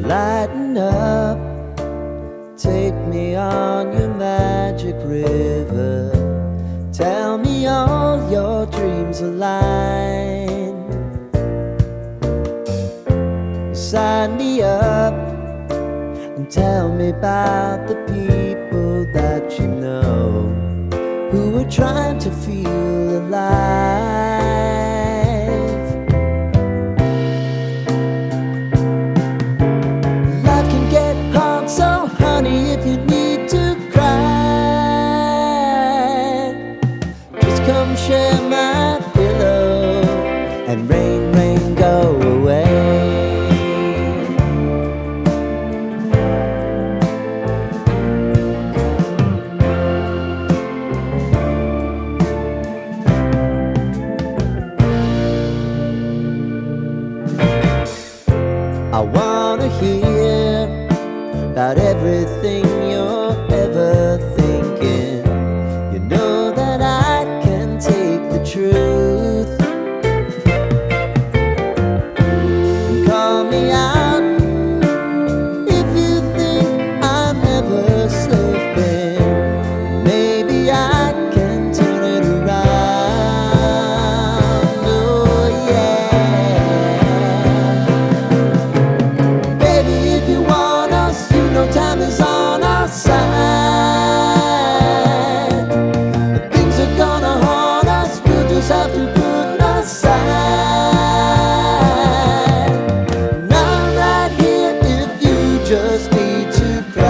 Lighten up, take me on your magic river. Tell me all your dreams align. Sign me up and tell me about the people that you know who are trying to feel alive. Life can get hard, so honey, if you need to cry, just come share my pillow and rain, rain, go away. I wanna hear about everything you're ever thinking. You know that I can take the truth. Call me out if you think I'm ever slipping. Maybe I can turn it around. Oh yeah. Baby, if you want us, you know time is on our side. If things are gonna haunt us, we'll just have to put aside. And I'm right here if you just need to cry.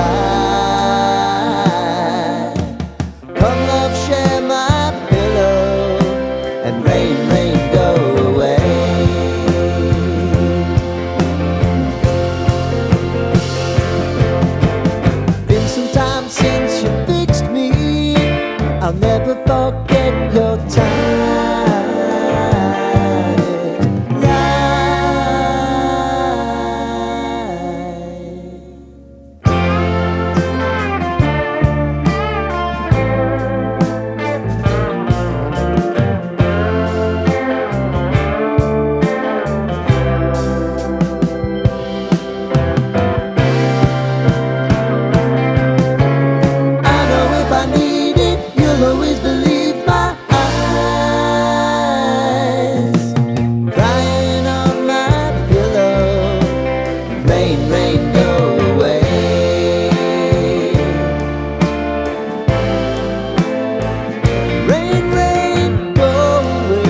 Come love, share my pillow and rain, rain, go away. Been some time since you fixed me. I'll never forget your time. I know if I need it, you'll always believe my eyes. Crying on my pillow, rain, rain, go away. Rain, rain, go away.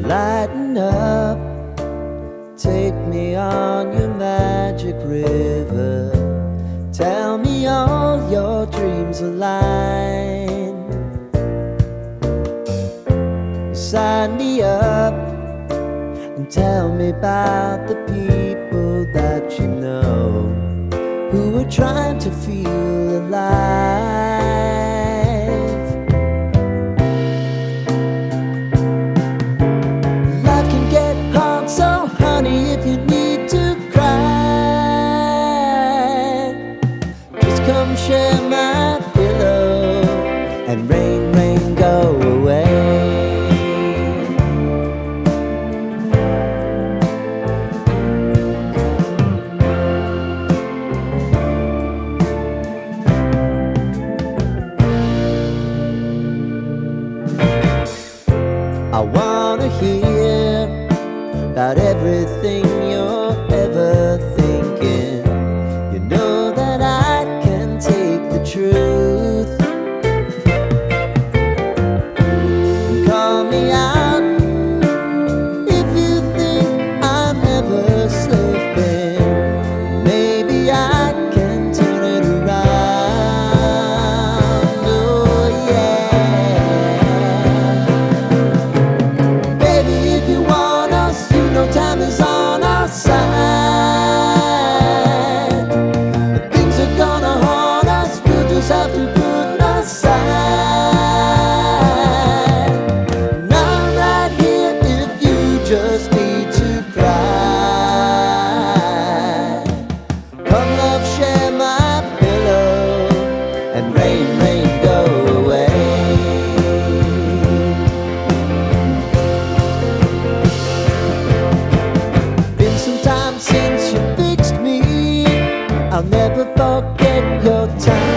Lighten up, take me on your magic river. Tell me all your dreams align. Sign me up and tell me about the people that you know who are trying to feel alive. Life can get hard, so honey, if you need to cry, just come share my pillow and rain, rain, go away. I wanna hear about everything you're ever thinking. You know that I can take the truth. Call me out if you think I'm ever slipping. Maybe I can turn it around. Oh yeah. Baby, forget your time.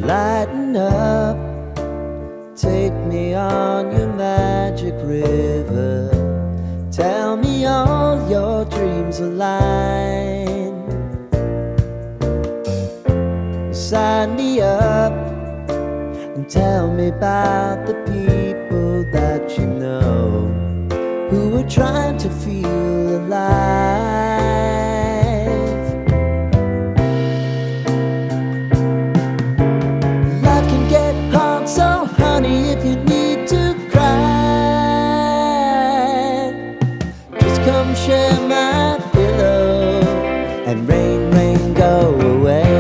Lighten up, take me on your magic river. Tell me all your dreams align. Sign me up and tell me about the people that you know who are trying to feel alive. Life can get hard, so honey, if you need to cry, just come share my pillow and rain, rain, go away.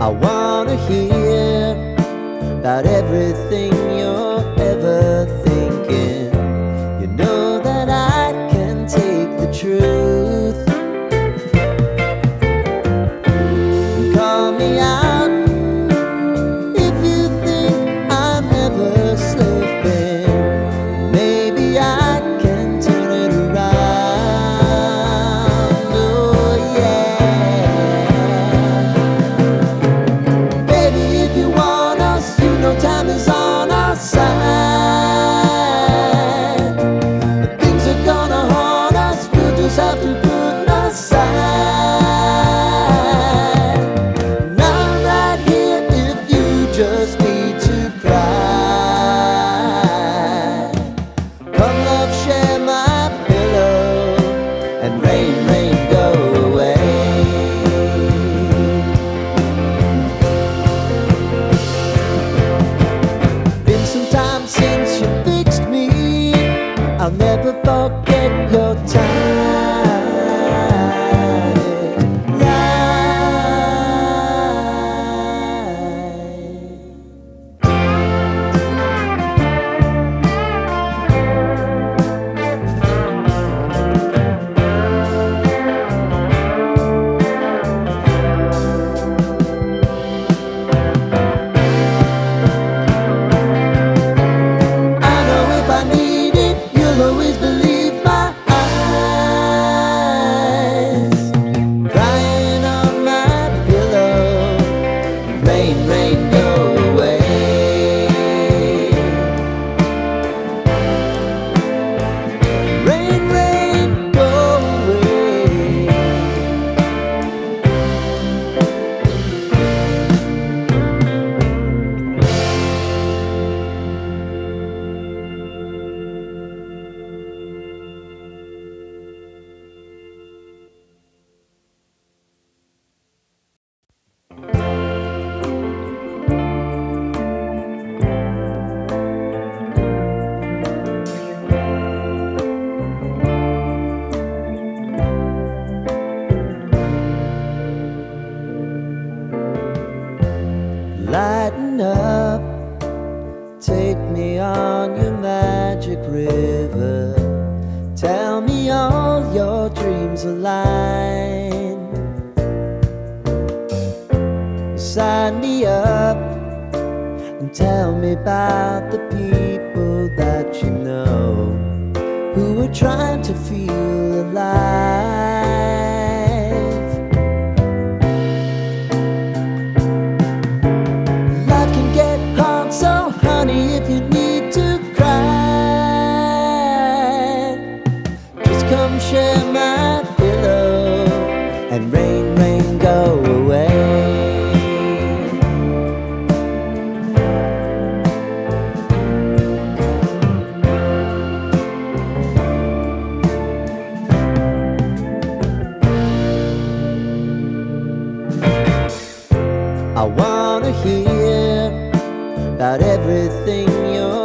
I wanna hear about everything you're ever thinking. You know that I can take the truth. Call me out if you think I'm never slipping. Maybe I can turn it around. Oh yeah. Baby, if you want us, you know time is on our side. If things are gonna haunt us, we'll just have to put aside. And I'm right here if you just need to cry. Come love, share my pillow and rain, rain, go away. Been some time since you fixed me. I'll never forget your time. I know if I need it, you'll always believe my eyes. Crying on my pillow, rain, rain, go away. Rain, rain, go away. Lighten up, take me on your magic river. dreams align. Sign me up and tell me about the people that you know who are trying to feel alive. Life can get hard, so honey, if you need to cry, just come share my pillow and rain, rain, go away. I wanna hear about everything you're